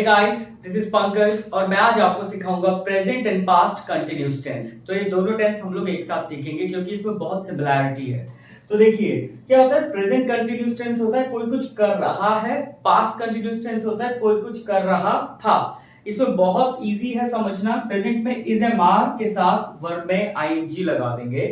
Guys, this is Pankaj और मैं आज आपको सिखाऊंगा present and past continuous tense. तो ये दोनों टेंस हम लोग एक साथ सीखेंगे क्योंकि इसमें बहुत सिमिलैरिटी है। तो देखिए क्या होता है, प्रेजेंट कंटिन्यूअस टेंस होता है कोई कुछ कर रहा है, पास्ट कंटिन्यूअस टेंस होता है कोई कुछ कर रहा था। इसमें बहुत इजी है समझना। प्रेजेंट में इज एम आर के साथ वर्ब में आईएनजी लगा देंगे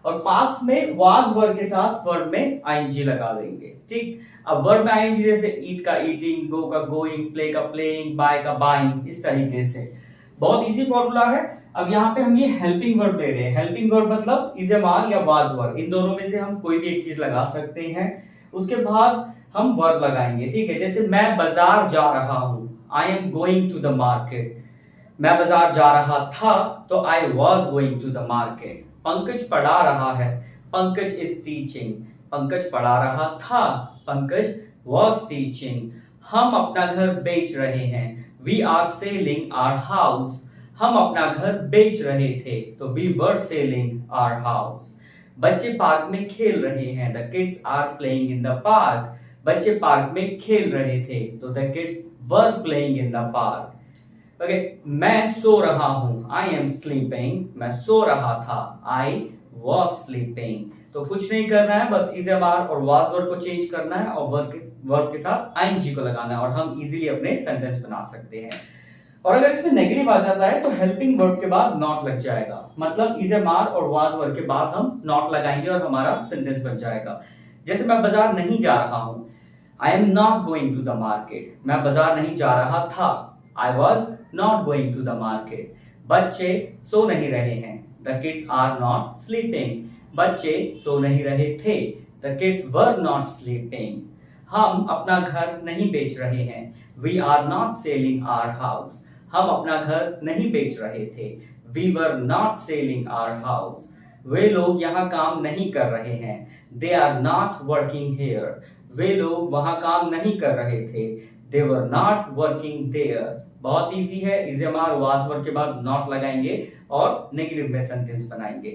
और पास्ट में वाज वर्ब के साथ वर्ब में आईएनजी लगा देंगे। ठीक, अब वर्ब में आईएनजी जैसे ईट का ईटिंग, गो का गोइंग, प्ले का प्लेइंग, बाय का बाइंग, इस तरीके से बहुत इजी फॉर्मूला है। अब यहाँ पे हम ये हेल्पिंग वर्ब ले रहे हैं। हेल्पिंग वर्ब मतलब इज एम आर या वाज वर्ब, इन दोनों में से हम कोई भी एक चीज लगा सकते हैं। उसके बाद हम वर्ब लगाएंगे। ठीक है, जैसे मैं बाजार जा रहा हूं, I am going to the market. मैं बाजार जा रहा था तो I was going to the market. Pankaj पढ़ा रहा है, पंकज इज टीचिंग। पंकज पढ़ा रहा था, पंकज वॉज टीचिंग। हम अपना घर बेच रहे हैं, we are selling our house. हम अपना घर बेच रहे थे तो we were selling our house. बच्चे पार्क में खेल रहे हैं, the kids are playing in the park. बच्चे पार्क में खेल रहे थे तो the kids were playing in the park. Okay, मैं सो रहा हूं, आई एम स्लीपिंग। मैं सो रहा था, आई वॉज स्लीपिंग। तो कुछ नहीं करना है, बस इज एम आर और वाज वर्ब को चेंज करना है और वर्ब के साथ आईएनजी को लगाना है और हम इजीली अपने सेंटेंस बना सकते हैं। और अगर इसमें नेगेटिव आ जाता है तो हेल्पिंग वर्ब के बाद नॉट लग जाएगा, मतलब इज एम आर और वाज वर्ब के बाद हम नॉट लगाएंगे और हमारा सेंटेंस बन जाएगा। जैसे मैं बाजार नहीं जा रहा हूं, I am not going to the market. मैं बाजार नहीं जा रहा था, I was not going to the market. बच्चे सो नहीं रहे हैं, the kids are not sleeping. बच्चे सो नहीं रहे थे, the kids were not sleeping. हम अपना घर नहीं बेच रहे हैं, we are not selling our house. हम अपना घर नहीं बेच रहे थे, we were not selling our house. वे लोग यहाँ काम नहीं कर रहे हैं, they are not working here. वे लोग वहाँ काम नहीं कर रहे थे, they were not working there. बहुत इजी है, is am are was verb के बाद नॉट लगाएंगे और नेगेटिव में सेंटेंस बनाएंगे।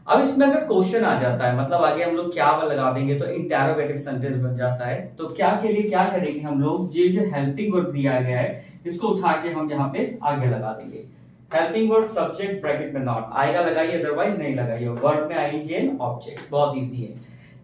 अब इसमें अगर क्वेश्चन आ जाता है, मतलब आगे हम लोग क्या लगा देंगे तो इंटेरोगेटिव सेंटेंस बन जाता है। तो क्या के लिए क्या करेंगे हम लोग, ये जो हेल्पिंग वर्ब दिया गया है इसको उठा के हम यहाँ पे आगे लगा देंगे। हेल्पिंग वर्ब सब्जेक्ट ब्रैकेट में नॉट आएगा, लगाइए, अदरवाइज नहीं लगाइए। वर्ब में आईएनजी एंड ऑब्जेक्ट, बहुत इजी है।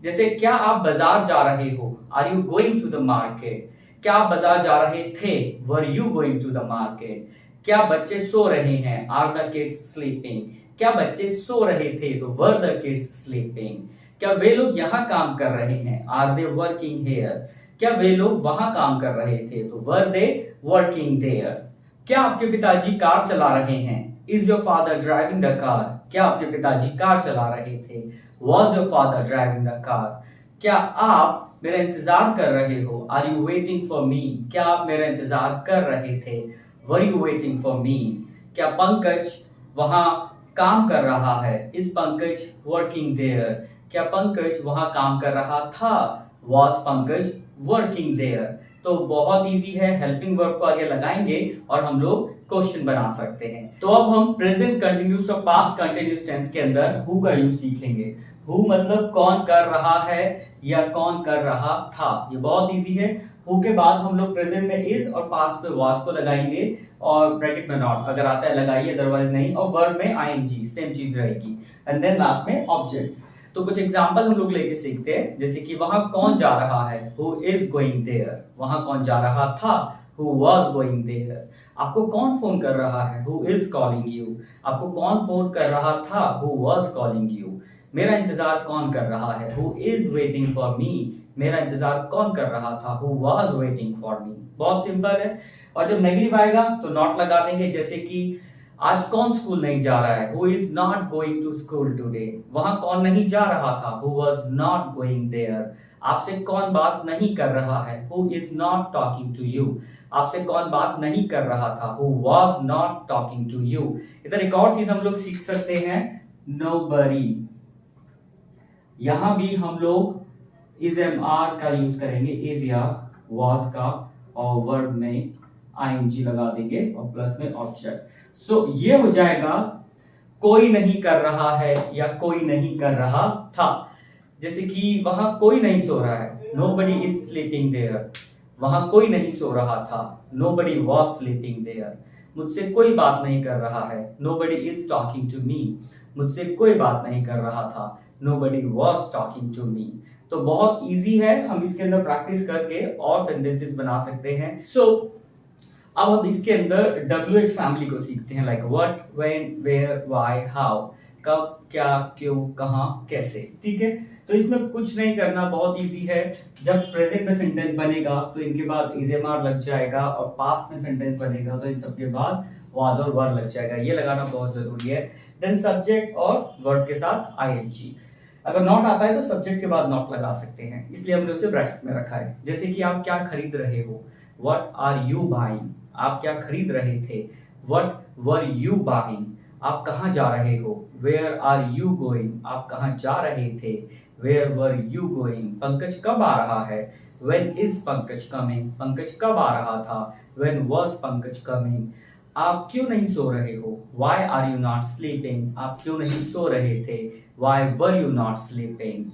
जैसे क्या आप बाजार जा रहे हो, are you going to the market. क्या आप बाजार जा रहे थे, were you going to the market. क्या बच्चे सो रहे हैं, आर द किड्स स्लीपिंग। क्या बच्चे सो रहे थे तो वर द किड्स स्लीपिंग। क्या वे लोग यहाँ काम कर रहे हैं, आर दे वर्किंग हेयर। क्या वे लोग वहां काम कर रहे थे तो वर दे वर्किंग देयर। क्या आपके पिताजी कार चला रहे हैं, is your father driving the car. क्या आपके पिताजी कार चला रहे थे, was your father driving the car. क्या आप मेरा इंतजार कर रहे हो, are you waiting for me. क्या आप मेरा इंतजार कर रहे थे, were you waiting for me. क्या पंकज वहां काम कर रहा है, इज पंकज वर्किंग देयर। क्या पंकज वहां काम कर रहा था, वॉज पंकज वर्किंग देयर। तो बहुत इजी है, हेल्पिंग वर्ब को आगे लगाएंगे और हम लोग क्वेश्चन बना सकते हैं। तो अब हम प्रेजेंट कंटिन्यूअस और पास्ट कंटिन्यूअस टेंस के अंदर हु का यूज सीखेंगे। हु मतलब कौन कर रहा है या कौन कर रहा था, ये बहुत इजी है। हु के बाद हम लोग प्रेजेंट में इज और पास्ट में वाज को लगाएंगे और ब्रैकेट में नॉट, अगर आता है लगाइए, अदरवाइज नहीं। और वर्ब में आईएनजी, सेम चीज रहेगी एंड देन लास्ट में ऑब्जेक्ट। तो कुछ एग्जांपल हम लोग लेके सीखते हैं, जैसे कि वहां कौन जा रहा है, हु इज गोइंग देयर। वहां कौन जा रहा था, हु वाज गोइंग देयर। आपको कौन फोन कर रहा है, हु इज कॉलिंग यू। आपको कौन फोन कर रहा था, हु वाज कॉलिंग यू। मेरा इंतजार कौन कर रहा है, हु इज वेटिंग फॉर मी। मेरा इंतजार कौन कर रहा था, हु वाज वेटिंग फॉर मी। बहुत सिंपल है। और जब नेगेटिव आएगा तो नॉट लगा देंगे, जैसे कि आज कौन स्कूल नहीं जा रहा है, who is not going to school today. वहां कौन नहीं जा रहा था, who was not going there. आपसे कौन बात नहीं कर रहा है, who is not talking to you. आपसे कौन बात नहीं कर रहा था, who was not talking to you. इधर एक और चीज हम लोग सीख सकते हैं, नोबडी। यहां भी हम लोग इज एम आर का यूज करेंगे, इज या वाज का, और वर्ब में आईएनजी लगा देंगे और प्लस में ऑब्जेक्ट। सो ये हो जाएगा कोई नहीं कर रहा है या कोई नहीं कर रहा था। जैसे कि वहां कोई नहीं सो रहा है, nobody is sleeping there। वहां कोई नहीं सो रहा था, nobody was sleeping there। मुझसे कोई बात नहीं कर रहा है, nobody is talking to me। मुझसे कोई बात नहीं कर रहा था, nobody was talking to me। तो बहुत इजी है, हम इसके अंदर प्रैक्टिस करके और सेंटेंसेस बना सकते हैं। अब हम इसके अंदर WH फैमिली को सीखते हैं, like what, when, where, why, how, कब, क्या, क्यों, कहां, कैसे। ठीक है, तो इसमें कुछ नहीं करना, बहुत इजी है। जब प्रेजेंट में सेंटेंस बनेगा तो इनके बाद इजेमार लग जाएगा, और पास्ट में सेंटेंस बनेगा तो इन सबके बाद वाज और वर लग जाएगा। ये लगाना बहुत जरूरी है। देन सब्जेक्ट और वर्ब के साथ ING। अगर नॉट आता है तो सब्जेक्ट के बाद नॉट लगा सकते हैं, इसलिए हमने उसे ब्रैकेट में रखा है। जैसे कि आप क्या खरीद रहे हो, व्हाट आर यू बाइंग, आप क्या खरीद रहे थे, व्हाट वर यू बाइंग, आप कहां जा रहे हो, वेयर आर यू गोइंग, आप कहां जा रहे थे, where were you going, Pankaj कब आ रहा है, when is Pankaj coming, Pankaj कब आ रहा था, व्हेन वाज पंकज कमिंग, आप क्यों नहीं सो रहे हो, why are you not sleeping, आप क्यों नहीं सो रहे थे, why were you not sleeping,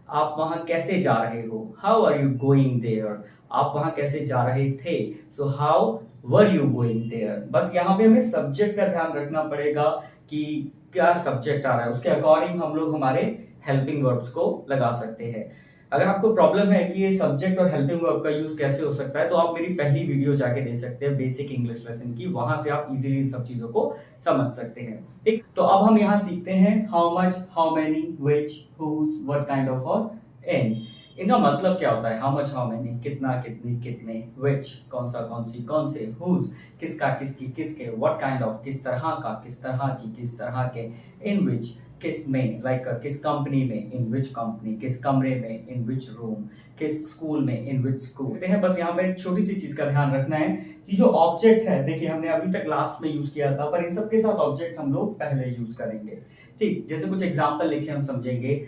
आप वहां कैसे जा रहे हो, how are you going there, आप वहां कैसे जा रहे थे, so how were you going there. बस यहाँ पे हमें सब्जेक्ट का ध्यान रखना पड़ेगा कि क्या सब्जेक्ट आ रहा है, उसके अकॉर्डिंग हम लोग हमारे हेल्पिंग वर्ब्स को लगा सकते हैं। अगर आपको प्रॉब्लम है कि ये सब्जेक्ट और हेल्पिंग वर्ब का यूज कैसे हो सकता है, तो आप मेरी पहली वीडियो जाके देख सकते हैं बेसिक इंग्लिश लेसन की, वहां से आप इजीली इन सब चीजों को समझ सकते हैं। ठीक, तो अब हम यहाँ सीखते हैं how much, how many, which, whose, what kind of और इन। इनका मतलब क्या होता है, हाउ मच, हाउ मेनी, कितना, कितनी, कितने, व्हिच, कौन सा, कौन सी, कौन से, हुज, किसका, किसकी, किसके, व्हाट काइंड ऑफ, किस तरह का, किस तरह की, किस तरह के, इन विच, किस में, लाइक किस कंपनी में, इन विच कंपनी, किस कमरे में, इन विच रूम, किस स्कूल में, इन विच स्कूल। बस यहाँ पे एक छोटी सी चीज का ध्यान रखना है कि जो ऑब्जेक्ट है, देखिए हमने अभी तक लास्ट में यूज किया था, पर इन सब के साथ ऑब्जेक्ट हम लोग पहले यूज करेंगे। ठीक, जैसे कुछ एग्जाम्पल लिखे हम समझेंगे।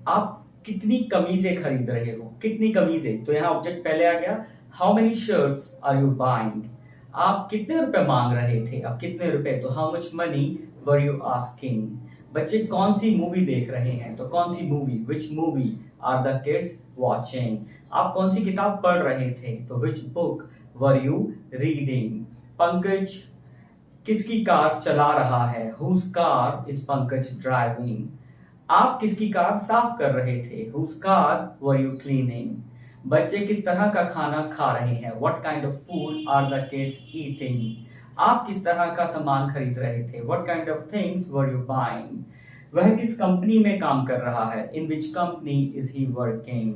आप कितनी कमीजें खरीद रहे हो, कितनी कमीजें, तो यहाँ ऑब्जेक्ट पहले आ गया। How many shirts are you buying, आप कितने रुपए मांग रहे थे, आप कितने रुपए, तो how much money were you asking. बच्चे कौन सी मूवी देख रहे हैं, तो कौन सी movie, which movie are the kids watching. आप कौन सी किताब पढ़ रहे थे, तो which book were you reading. Pankaj किसकी कार चला रहा है, whose car is Pankaj driving. आप किसकी कार साफ कर रहे थे, whose car were you cleaning. बच्चे किस तरह का खाना खा रहे हैं, what kind of food are the kids eating. आप किस तरह का सामान खरीद रहे थे, what kind of things were you buying. वह किस कंपनी में काम कर रहा है, in which company is he working.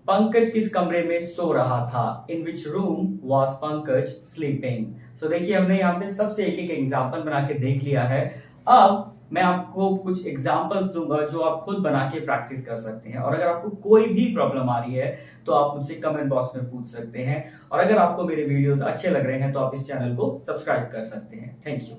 Pankaj किस कमरे में सो रहा था, in which room was Pankaj sleeping. तो देखिए हमने यहाँ पे सबसे एक एक एग्जाम्पल बना के देख लिया है। अब मैं आपको कुछ एग्जाम्पल्स दूंगा जो आप खुद बना के प्रैक्टिस कर सकते हैं, और अगर आपको कोई भी प्रॉब्लम आ रही है तो आप मुझसे कमेंट बॉक्स में पूछ सकते हैं। और अगर आपको मेरे वीडियोस अच्छे लग रहे हैं तो आप इस चैनल को सब्सक्राइब कर सकते हैं। Thank you.